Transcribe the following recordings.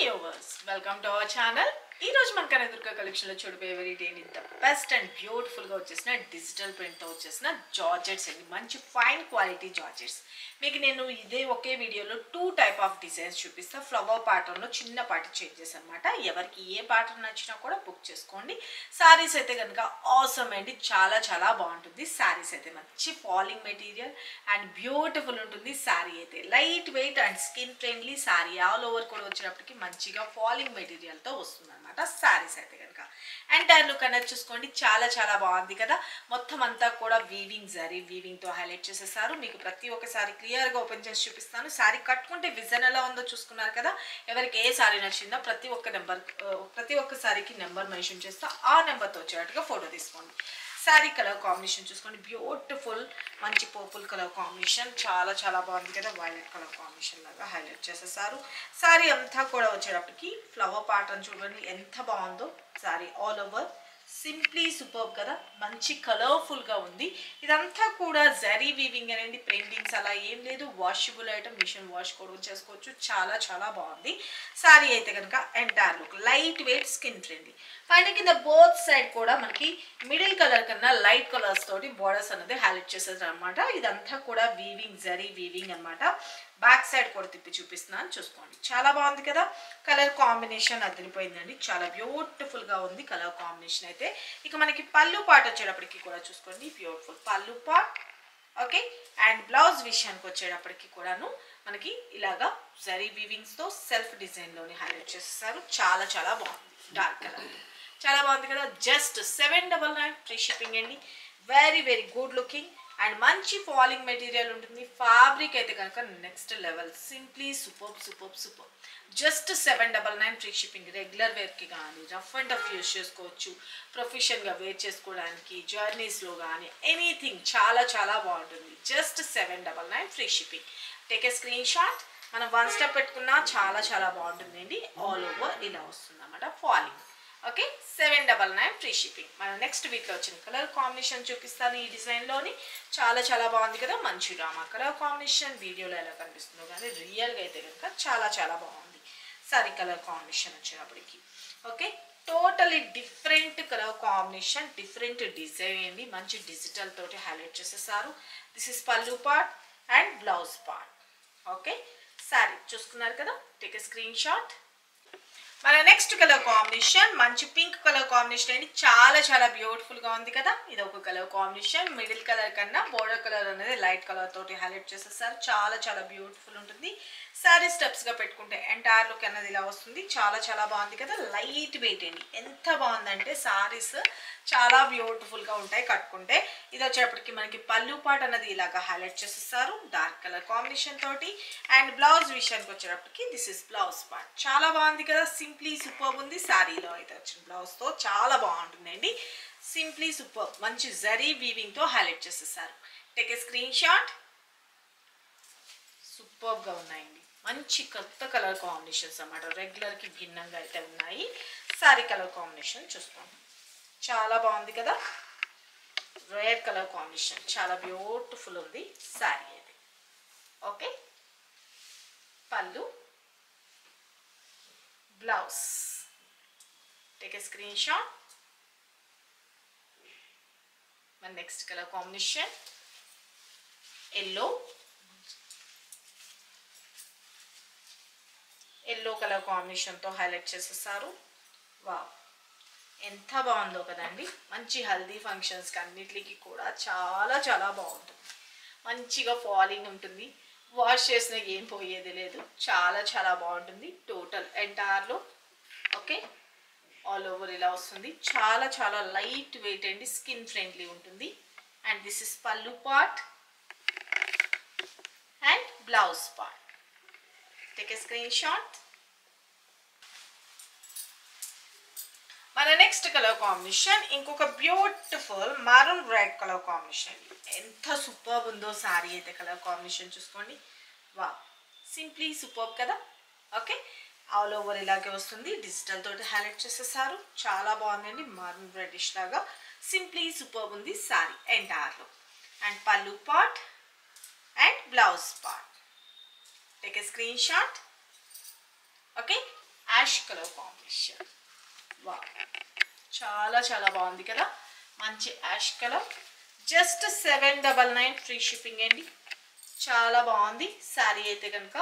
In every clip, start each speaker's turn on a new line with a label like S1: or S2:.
S1: viewers, welcome to our channel. ఈ రోజు మన కనదుర్గ కలెక్షన్ లో చూడబోయే వెరైటీ ఏంటి ద బెస్ట్ అండ్ బ్యూటిఫుల్ గా వచ్చేసిన డిజిటల్ ప్రింట్ తో వచ్చేసిన జార్జెట్స్ అండి. మంచి ఫైన్ క్వాలిటీ జార్జెట్స్. మీకు నేను ఇదే ఒకే వీడియోలో 2 టైప్ ఆఫ్ డిజైన్స్ చూపిస్తా. ఫ్లవర్ ప్యాటర్న్ లో చిన్నపాటి చేంజెస్ అన్నమాట. ఎవరికి ఏ ప్యాటర్న్ నచ్చినా కూడా బుక్ చేసుకోండి. సారీస్ అయితే కనుక ఆసమ్ అండి, చాలా చాలా బాగుంటుంది. సారీస్ అయితే మంచి ఫాలింగ్ మెటీరియల్ అండ్ బ్యూటిఫుల్ ఉంటుంది. సారీ అయితే light weight and skin friendly sorry. All over కూడా వచ్చేటప్పటికి మంచిగా ఫాలింగ్ మెటీరియల్ తో వస్తుంది అనమాట. సారీస్ అయితే కనుక ఎంటైర్ లుక్ అనేది చూసుకోండి, చాలా చాలా బాగుంది కదా. మొత్తం అంతా కూడా వీవింగ్ జరీ వీవింగ్ తో హైలైట్ చేసేసారు. మీకు ప్రతి ఒక్కసారి క్లియర్ గా ఓపెన్ చేసి చూపిస్తాను. సారీ కట్టుకుంటే విజన్ ఎలా ఉందో చూసుకున్నారు కదా. ఎవరికి ఏ సారీ నచ్చిందో ప్రతి ఒక్క సారీకి నెంబర్ మెన్షన్ చేస్తా. ఆ నెంబర్తో వచ్చేటట్టుగా ఫోటో తీసుకోండి. శారీ కలర్ కాంబినేషన్ చూసుకోండి, బ్యూటిఫుల్ మంచి పర్పుల్ కలర్ కాంబినేషన్, చాలా చాలా బాగుంది కదా. వైలెట్ కలర్ కాంబినేషన్ లాగా హైలైట్ చేసేసారు. శారీ అంతా కూడా వచ్చేటప్పటికి ఫ్లవర్ ప్యాటర్న్ చూడండి ఎంత బాగుందో. Sari all over simply super కదా, మంచి కలర్ఫుల్గా ఉంది. ఇదంతా కూడా జరీ వీవింగ్ అనేది, ప్రింటింగ్స్ అలా ఏం లేదు. వాషబుల్ ఐటమ్, మిషన్ వాష్ కూడా చేసుకోవచ్చు. చాలా చాలా బాగుంది. శారీ అయితే కనుక entire look light weight skin friendly. పైన కింద బోత్ సైడ్ కూడా మనకి మిడిల్ కలర్ కన్నా లైట్ కలర్స్ తోటి బోర్డర్స్ అనేది హైలైట్ చేసేది అనమాట. ఇదంతా కూడా వీవింగ్ జరీ వీవింగ్ అనమాట. బ్యాక్ సైడ్ కూడా తిప్పి చూపిస్తున్నాను చూసుకోండి, చాలా బాగుంది కదా. కలర్ కాంబినేషన్ అదిరిపోయిందండి, చాలా బ్యూటిఫుల్ గా ఉంది కలర్ కాంబినేషన్ అయితే. ఇక మనకి పళ్ళు పార్ట్ వచ్చేటప్పటికి కూడా చూసుకోండి, బ్యూటిఫుల్ పళ్ళు పార్ట్. ఓకే, అండ్ బ్లౌజ్ విషయానికి వచ్చేటప్పటికి కూడాను మనకి ఇలాగా జరీ వీవింగ్స్ తో సెల్ఫ్ డిజైన్ లోని హైలైట్ చేస్తారు. చాలా చాలా బాగుంది, డార్క్ కలర్ చాలా బాగుంది కదా. జస్ట్ 799 ఫ్రీ షిప్పింగ్ అండి. Very very good looking and మంచి ఫాలింగ్ మెటీరియల్ ఉంటుంది. ఫ్యాబ్రిక్ అయితే కనుక next level, simply super super super. Just 799 free shipping. Regular వేర్కి కానీ రఫ్ అండ్ టఫ్ యూస్ చేసుకోవచ్చు, ప్రొఫెషన్గా వేర్ చేసుకోవడానికి, జర్నీస్లో కానీ ఎనీథింగ్ చాలా చాలా బాగుంటుంది. Just 799 free shipping. Take a screen shot. మనం 1 స్టెప్ పెట్టుకున్నా చాలా చాలా బాగుంటుందండి. ఆల్ ఓవర్ ఇలా వస్తుంది అన్నమాట ఫాలింగ్. Okay, 799 free shipping. మన నెక్స్ట్ వీక్లో వచ్చిన కలర్ కాంబినేషన్ చూపిస్తాను. ఈ డిజైన్లోని చాలా చాలా బాగుంది కదా. మంచి డ్రామా కలర్ కాంబినేషన్. వీడియోలో ఎలా కనిపిస్తుందో కానీ రియల్గా అయితే కనుక చాలా చాలా బాగుంది. సారీ కలర్ కాంబినేషన్ వచ్చేటప్పటికి okay, totally different colour combination, different design అండి. మంచి డిజిటల్ తోటి హైలైట్ చేసేసారు. దిస్ ఇస్ పల్లు part and blouse part. Okay, sorry చూసుకున్నారు కదా. Take a screenshot. మన నెక్స్ట్ కలర్ కాంబినేషన్ మంచి పింక్ కలర్ కాంబినేషన్ అండి, చాలా చాలా బ్యూటిఫుల్ గా ఉంది కదా. ఇది ఒక కలర్ కాంబినేషన్. మిడిల్ కలర్ కన్నా బోర్డర్ కలర్ అనేది లైట్ కలర్ తోటి హైలైట్ చేసేసారు. చాలా చాలా బ్యూటిఫుల్ ఉంటుంది. సారీ స్టెప్స్ గా పెట్టుకుంటే ఎంటైర్ లుక్ అనేది ఇలా వస్తుంది. చాలా చాలా బాగుంది కదా. లైట్ వెయిట్ అండి, ఎంత బాగుందంటే సారీస్ చాలా బ్యూటిఫుల్ గా ఉంటాయి కట్టుకుంటే. ఇది వచ్చేటప్పటికి మనకి పళ్ళు పార్ట్ అనేది ఇలాగా హైలైట్ చేసేస్తారు డార్క్ కలర్ కాంబినేషన్ తోటి. అండ్ బ్లౌజ్ విషయానికి వచ్చేటప్పటికి దిస్ ఇస్ బ్లౌజ్ పార్ట్. చాలా బాగుంది కదా, సింప్లీ సూపర్ ఉంది. శారీలో అయితే వచ్చిన బ్లౌజ్ తో చాలా బాగుంటుందండి. సింప్లీ సూపర్, మంచి జరీ వీవింగ్ తో హైలైట్ చేసేసారు. Take a screen shot. Super గా ఉన్నాయండి, మంచి కొత్త కలర్ కాంబినేషన్స్ అన్నమాట. రెగ్యులర్ కి భిన్నంగా అయితే ఉన్నాయి. సారీ కలర్ కాంబినేషన్ చూసుకోండి, చాలా బాగుంది కదా. రెడ్ కలర్ కాంబినేషన్ చాలా బ్యూటిఫుల్ ఉంది సారీ అయితే. Okay, pallu blouse. Take a screenshot. మన next colour combination yellow colour కాంబినేషన్తో హైలైట్ చేసేసారు. వావ్, ఎంత బాగుందో కదండి. మంచి హల్దీ ఫంక్షన్స్కి అన్నిటికి కూడా చాలా చాలా బాగుంటుంది. మంచిగా ఫాలింగ్ ఉంటుంది, వాష్ చేసినా ఏం పోయేది లేదు. చాలా చాలా బాగుంటుంది టోటల్ ఎంటైర్లో. ఓకే, ఆల్ ఓవర్ ఇలా వస్తుంది. చాలా చాలా లైట్ వెయిట్ అండి, స్కిన్ ఫ్రెండ్లీ ఉంటుంది. అండ్ దిస్ ఇస్ పల్లు part and blouse part. Take a screenshot. మన నెక్స్ట్ కలర్ కాంబినేషన్ ఇంకొక beautiful maroon red colour combination. ఎంత సూపర్ ఉందో సారీ అయితే కలర్ కాంబినేషన్ చూసుకోండి. వా, సింప్లీ సూపర్ కదా. ఓకే, ఆల్ ఓవర్ ఇలాగే వస్తుంది. డిజిటల్ తోటి హైలైట్ చేసేసారు. చాలా బాగుందండి, మరూన్ రెడ్డిష్ లాగా సింప్లీ సూపర్ ఉంది సారీ ఎంటైర్లో. And pallu part and blouse part. Take a screenshot. Okay, ash colour combination. వా, చాలా చాలా బాగుంది కదా, మంచి ash colour. Just 799 free shipping అండి. చాలా బాగుంది శారీ అయితే కనుక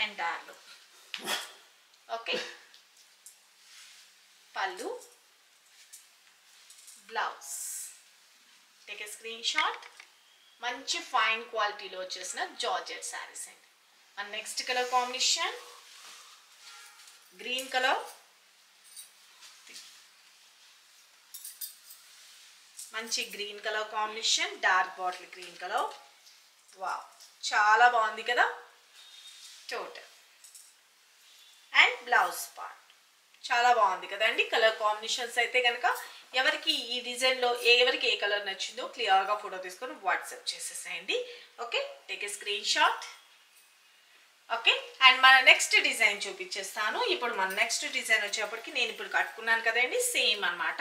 S1: ఎంటైర్లో. Okay, pallu, blouse. Take a screenshot. మంచి ఫైన్ క్వాలిటీలో వచ్చేసిన జార్జెట్ శారీస్ అండి. And next colour combination green colour, మంచి green colour combination, dark bottle green colour. Wow, చాలా బాగుంది కదా టోటల్. అండ్ బ్లౌజ్ పార్ట్ చాలా బాగుంది కదండి. కలర్ కాంబినేషన్స్ అయితే కనుక ఎవరికి ఈ డిజైన్లో ఎవరికి ఏ కలర్ నచ్చిందో క్లియర్గా ఫోటో తీసుకొని వాట్సాప్ చేసేసేయండి. Okay, take a screenshot. Okay, and మన నెక్స్ట్ డిజైన్ చూపించేస్తాను. ఇప్పుడు మన నెక్స్ట్ డిజైన్ వచ్చేప్పటికి నేను ఇప్పుడు కట్టుకున్నాను కదండి, సేమ్ అనమాట.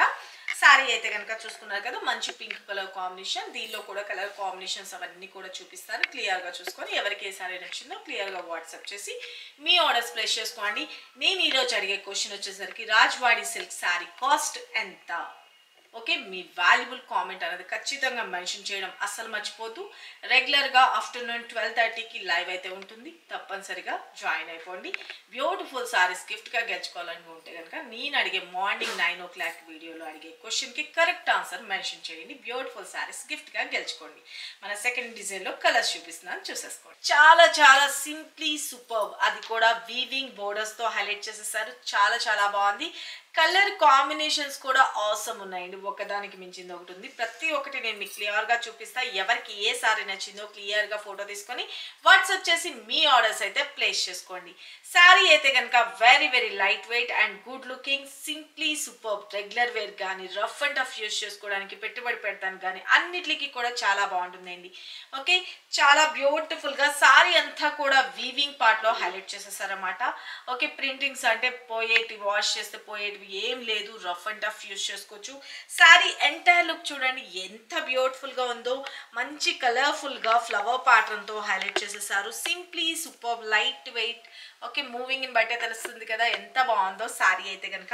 S1: శారీ అయితే కనుక చూసుకున్నారు కదా, మంచి పింక్ కలర్ కాంబినేషన్. దీనిలో కూడా కలర్ కాంబినేషన్స్ అవన్నీ కూడా చూపిస్తాను. క్లియర్గా చూసుకొని ఎవరికి ఏ శారీ నచ్చిందో క్లియర్గా వాట్సాప్ చేసి మీ ఆర్డర్స్ ప్లేస్ చేసుకోండి. నేను ఈరోజు అడిగే క్వశ్చన్ వచ్చేసరికి రాజ్వాడి సిల్క్ శారీ కాస్ట్ ఎంత? ఓకే, మీ వాల్యుబుల్ కామెంట్ అనేది ఖచ్చితంగా మెన్షన్ చేయడం అస్సలు మర్చిపోతూ, రెగ్యులర్గా ఆఫ్టర్నూన్ 12:30కి లైవ్ అయితే ఉంటుంది, తప్పనిసరిగా జాయిన్ అయిపోండి. బ్యూటిఫుల్ సారీస్ గిఫ్ట్గా గెలుచుకోవాలని ఉంటే కనుక నేను అడిగే మార్నింగ్ 9 o'clock వీడియోలో అడిగే క్వశ్చన్కి కరెక్ట్ ఆన్సర్ మెన్షన్ చేయండి. బ్యూటిఫుల్ సారీస్ గిఫ్ట్గా గెలుచుకోండి. మన సెకండ్ డిజైన్లో కలర్స్ చూపిస్తున్నాను, చూసేసుకోండి. చాలా చాలా సింప్లీ సూపర్బ్, అది కూడా వీవింగ్ బోర్డర్స్తో హైలైట్ చేసేసారు. చాలా చాలా బాగుంది. కలర్ కాంబినేషన్స్ కూడా ఆసమ్ ఉన్నాయండి, ఒకదానికి మించింది ఒకటి ఉంది. ప్రతి ఒక్కటి నేను మీకు క్లియర్గా చూపిస్తా. ఎవరికి ఏ సారీ నచ్చిందో క్లియర్గా ఫోటో తీసుకొని వాట్సాప్ చేసి మీ ఆర్డర్స్ అయితే ప్లేస్ చేసుకోండి. శారీ అయితే కనుక very very light weight and good looking, simply super. Regular wear కానీ రఫ్ అండ్ టఫ్ యూస్ చేసుకోవడానికి, పెట్టుబడి పెడతాను కానీ అన్నిటికీ కూడా చాలా బాగుంటుందండి. ఓకే, చాలా బ్యూటిఫుల్గా శారీ అంతా కూడా వీవింగ్ పార్ట్లో హైలైట్ చేసేసారన్నమాట. ఓకే, ప్రింటింగ్స్ అంటే పోయేటి, వాష్ చేస్తే పోయేటివి ఏం లేదు, రఫ్ అండ్ టఫ్ యూస్ చేసుకోవచ్చు. శారీ ఎంటైర్ లుక్ చూడండి ఎంత బ్యూటిఫుల్గా ఉందో. మంచి కలర్ఫుల్గా ఫ్లవర్ ప్యాటర్న్తో హైలైట్ చేసేసారు. Simply super, light weight. Okay, moving ని బట్టే తెలుస్తుంది కదా ఎంత బాగుందో. శారీ అయితే కనుక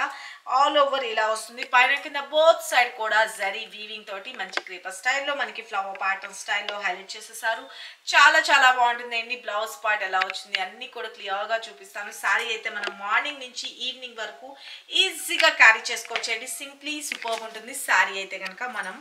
S1: ఆల్ ఓవర్ ఇలా వస్తుంది. పైన కింద బోత్ సైడ్ కూడా జరీ వీవింగ్ తోటి మంచి క్రీపర్ స్టైల్లో మనకి ఫ్లవర్ ప్యాటర్న్ స్టైల్లో హైలైట్ చేసేసారు. చాలా చాలా బాగుంటుందండి. బ్లౌజ్ పార్ట్ ఎలా వచ్చింది అన్నీ కూడా క్లియర్గా చూపిస్తాను. శారీ అయితే మనం మార్నింగ్ నుంచి ఈవినింగ్ వరకు ఈజీగా క్యారీ చేసుకోవచ్చండి. సింప్లీ సూపర్ ఉంటుంది శారీ అయితే కనుక. మనం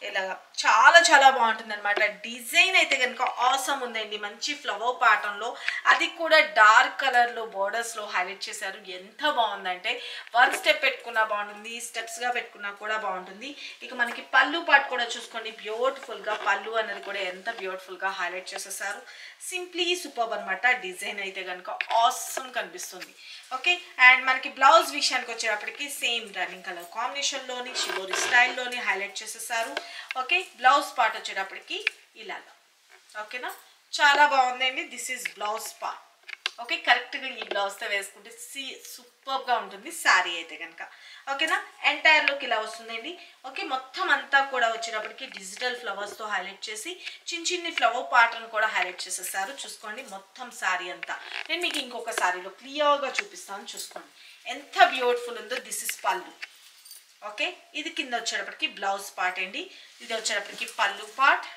S1: ఇలా చాలా చాలా బాగుంటుంది అనమాట. డిజైన్ అయితే కనుక ఆసమ్ ఉందండి, మంచి ఫ్లవర్ ప్యాటర్న్లో, అది కూడా డార్క్ కలర్లో బోర్డర్స్లో హైలైట్ చేశారు. ఎంత బాగుందంటే వన్ స్టెప్ పెట్టుకున్నా బాగుంటుంది, స్టెప్స్గా పెట్టుకున్నా కూడా బాగుంటుంది. ఇక మనకి పళ్ళు పార్ట్ కూడా చూసుకోండి, బ్యూటిఫుల్గా పళ్ళు అనేది కూడా ఎంత బ్యూటిఫుల్గా హైలైట్ చేసేసారు. సింప్లీ సూపర్ అనమాట. డిజైన్ అయితే కనుక ఆసమ్ కనిపిస్తుంది. ఓకే, అండ్ మనకి బ్లౌజ్ విషయానికి వచ్చేటప్పటికి సేమ్ రన్నింగ్ కలర్ కాంబినేషన్లోని షిబోరి స్టైల్లోని హైలైట్ చేసేసారు. ఓకే, బ్లౌజ్ పార్ట్ వచ్చేటప్పటికి ఇలాగా. ఓకేనా, చాలా బాగుందండి. This is blouse part. Okay, కరెక్ట్గా ఈ బ్లౌజ్తో వేసుకుంటే సూపర్గా ఉంటుంది శారీ అయితే కనుక. ఓకేనా, ఎంటైర్ లుక్ ఇలా వస్తుందండి. ఓకే, మొత్తం అంతా కూడా వచ్చేటప్పటికి డిజిటల్ ఫ్లవర్స్తో హైలైట్ చేసి చిన్న చిన్ని ఫ్లవర్ ప్యాటర్న్ కూడా హైలైట్ చేసేసారు. చూసుకోండి మొత్తం శారీ అంతా. నేను మీకు ఇంకొక శారీలో క్లియర్గా చూపిస్తాను, చూసుకోండి ఎంత బ్యూటిఫుల్ ఉందో. దిస్ ఇస్ పళ్ళు. ఓకే, ఇది కింద వచ్చేటప్పటికి బ్లౌజ్ పార్ట్ అండి. ఇది వచ్చేటప్పటికి పళ్ళు పార్ట్.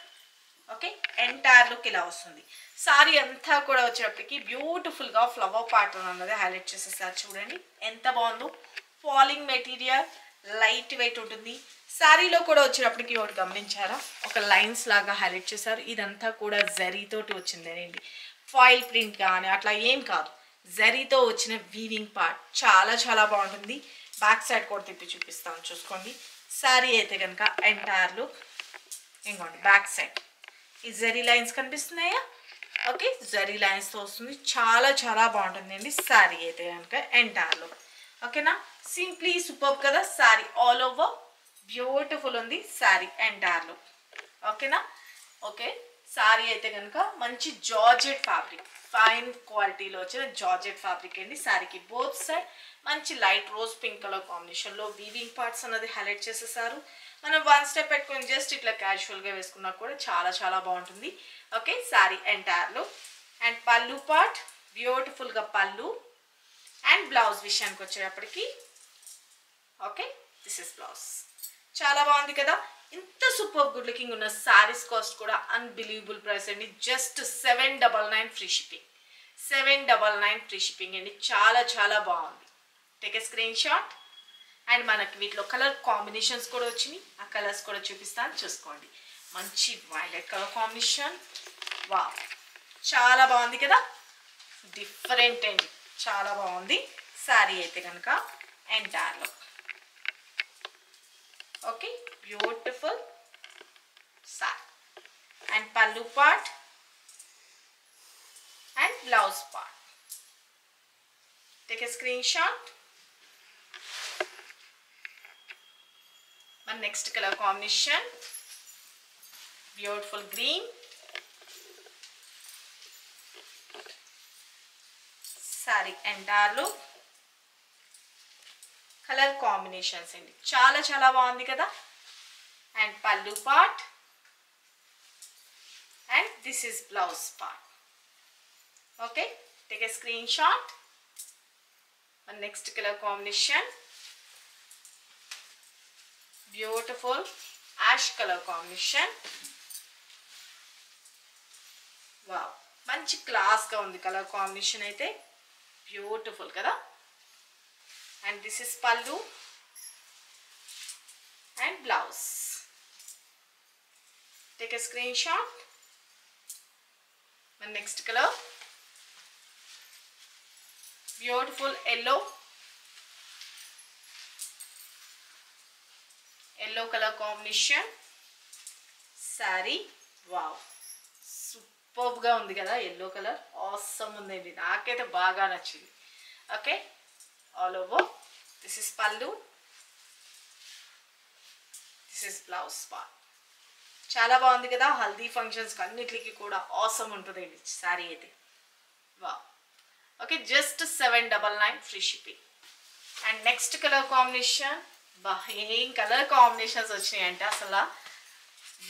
S1: ఓకే, ఎంటైర్ లుక్ ఇలా వస్తుంది. సారీ అంతా కూడా వచ్చేటప్పటికి బ్యూటిఫుల్గా ఫ్లవర్ ప్యాటర్న్ అన్నది హైలైట్ చేసేసారు. చూడండి ఎంత బాగుందో. ఫాలింగ్ మెటీరియల్, లైట్ వెయిట్ ఉంటుంది. శారీలో కూడా వచ్చేటప్పటికి ఒకటి గమనించారా, ఒక లైన్స్ లాగా హైలైట్ చేశారు. ఇదంతా కూడా జరీతోటి వచ్చిందేనండి, ఫాయిల్ ప్రింట్ కానీ అట్లా ఏం కాదు, జరీతో వచ్చిన వీవింగ్ పార్ట్. చాలా చాలా బాగుంటుంది. బ్యాక్ సైడ్ కూడా తిప్పి చూపిస్తాను, చూసుకోండి. శారీ అయితే కనుక ఎంటైర్ లుక్ ఇంకోండి. బ్యాక్ సైడ్ ఈ జరీ లైన్స్ కనిపిస్తున్నాయా? ఓకే, జరీ లైన్స్తో వస్తుంది. చాలా చాలా బాగుంటుందండి శారీ అయితే కనుక ఎంటైర్ లుక్. ఓకేనా, సింప్లీ సూపర్ కదా. శారీ ఆల్ ఓవర్ బ్యూటిఫుల్ ఉంది శారీ ఎంటైర్ లుక్. ఓకేనా, ఓకే. శారీ అయితే కనుక మంచి జార్జెట్ ఫ్యాబ్రిక్, ఫైన్ క్వాలిటీలో వచ్చిన జార్జెట్ ఫ్యాబ్రిక్ అండి. శారీకి బోత్ సైడ్ మంచి లైట్ రోజ్ పింక్ కలర్ కాంబినేషన్లో వీవింగ్ పార్ట్స్ అన్నది హైలైట్ చేసేసారు. మనం వన్ స్టెప్ పెట్టుకొని జస్ట్ ఇట్లా క్యాజువల్గా వేసుకున్నా కూడా చాలా చాలా బాగుంటుంది. Okay, sari entire look. And పళ్ళు పార్ట్ బ్యూటిఫుల్గా పళ్ళు అండ్ బ్లౌజ్ విషయానికి వచ్చేటప్పటికి ఓకే, దిస్ ఇస్ బ్లౌజ్. చాలా బాగుంది కదా. ఇంత సూపర్ గుడ్ లుకింగ్ ఉన్న సారీస్ కాస్ట్ కూడా అన్బిలీవబుల్ ప్రైస్ అండి. Just 799 free shipping. 799 free shipping అండి. చాలా చాలా బాగుంది. Take a screen shot. And మనకి వీటిలో కలర్ కాంబినేషన్స్ కూడా వచ్చినాయి. ఆ కలర్స్ కూడా చూపిస్తాను, చూసుకోండి. మంచి వైలెట్ కలర్ కాంబినేషన్. వావ్, చాలా బాగుంది కదా. డిఫరెంట్ అండి, చాలా బాగుంది శారీ అయితే కనుక. Entire look okay, beautiful sari. And pallu part and blouse part. Take a screenshot. మన next colour combination beautiful green. Sari entire look colour combinations అండి. చాలా చాలా బాగుంది కదా. And pallu part and this is blouse part. Okay, take a screenshot. మన next colour combination beautiful ash colour combination. Wow, మంచి క్లాస్గా ఉంది కలర్ కాంబినేషన్ అయితే. బ్యూటిఫుల్ కదా. And this is pallu and blouse. Take a screenshot. మన next colour beautiful yellow colour combination sari. Wow, సూపర్గా ఉంది కదా. ఎల్లో కలర్ ఆసమ్ ఉందండి, నాకైతే బాగా నచ్చింది. Okay, all over. This is పల్లు, దిస్ ఇస్ బ్లౌజ్ పార్ట్. చాలా బాగుంది కదా. హల్దీ ఫంక్షన్స్కి అన్నిటికీ కూడా ఆసమ్ ఉంటుందండి శారీ అయితే. Wow, okay, just 799 free shipping. And next colour combination, బా ఏం కలర్ కాంబినేషన్స్ వచ్చినాయంటే అసలు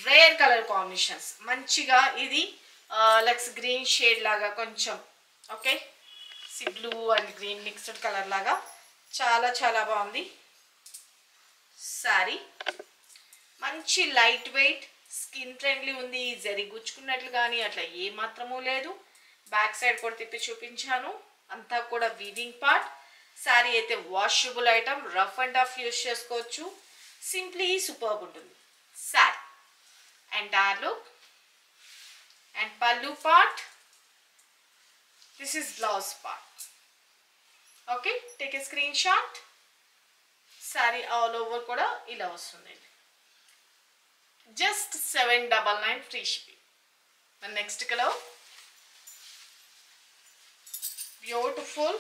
S1: రేర్ కలర్ కాంబినేషన్స్. మంచిగా ఇది లక్స్ గ్రీన్ షేడ్ లాగా కొంచెం, okay, sea blue and green mixed colour లాగా చాలా చాలా బాగుంది శారీ. మంచి లైట్ వెయిట్, స్కిన్ ఫ్రెండ్లీ ఉంది. జరి గుచ్చుకున్నట్లు కానీ అట్లా ఏ మాత్రమూ లేదు. బ్యాక్ సైడ్ కూడా తిప్పి చూపించాను. అంతా కూడా వీవింగ్ పార్ట్. శారీ అయితే washable item, rough and tough use చేసుకోవచ్చు. సింప్లీ సూపర్బ్ ఉంటుంది sari. Entire look and pallu part. This is blouse part. Okay, take a screenshot. Sari all over కూడా ఇలా వస్తుందండి. Just 799 free shipping. Next colour beautiful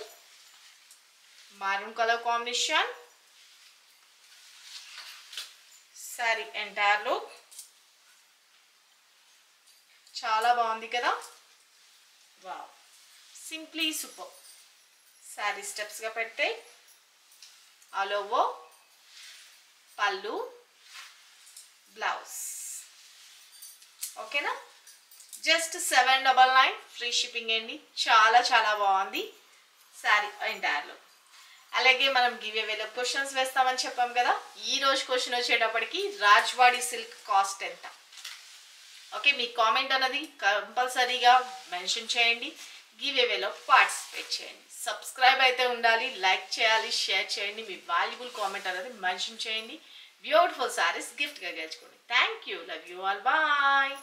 S1: maroon color combination. Saree entire look చాలా బాగుంది కదా. Wow, simply super. Sari స్టెప్స్గా పెడితే all over pallu blouse. ఓకేనా, just 799 free shipping అండి. చాలా చాలా బాగుంది శారీ ఎంటైర్ లుక్. అలాగే మనం గివ్ అవేలో క్వశ్చన్స్ వేస్తామని చెప్పాం కదా. ఈ రోజు క్వశ్చన్ వచ్చేటప్పటికి రాజ్వాడి సిల్క్ కాస్ట్ ఎంత? ఓకే, మీ కామెంట్ అన్నది కంపల్సరీగా మెన్షన్ చేయండి. గివ్ అవేలో పార్టిసిపేట్ చేయండి. సబ్స్క్రైబ్ అయితే ఉండాలి, లైక్ చేయాలి, షేర్ చేయండి. మీ వాల్యుబుల్ కామెంట్ అనేది మెన్షన్ చేయండి. బ్యూటిఫుల్ సారీస్ గిఫ్ట్గా గెలుచుకోండి. Thank you, love you all, bye.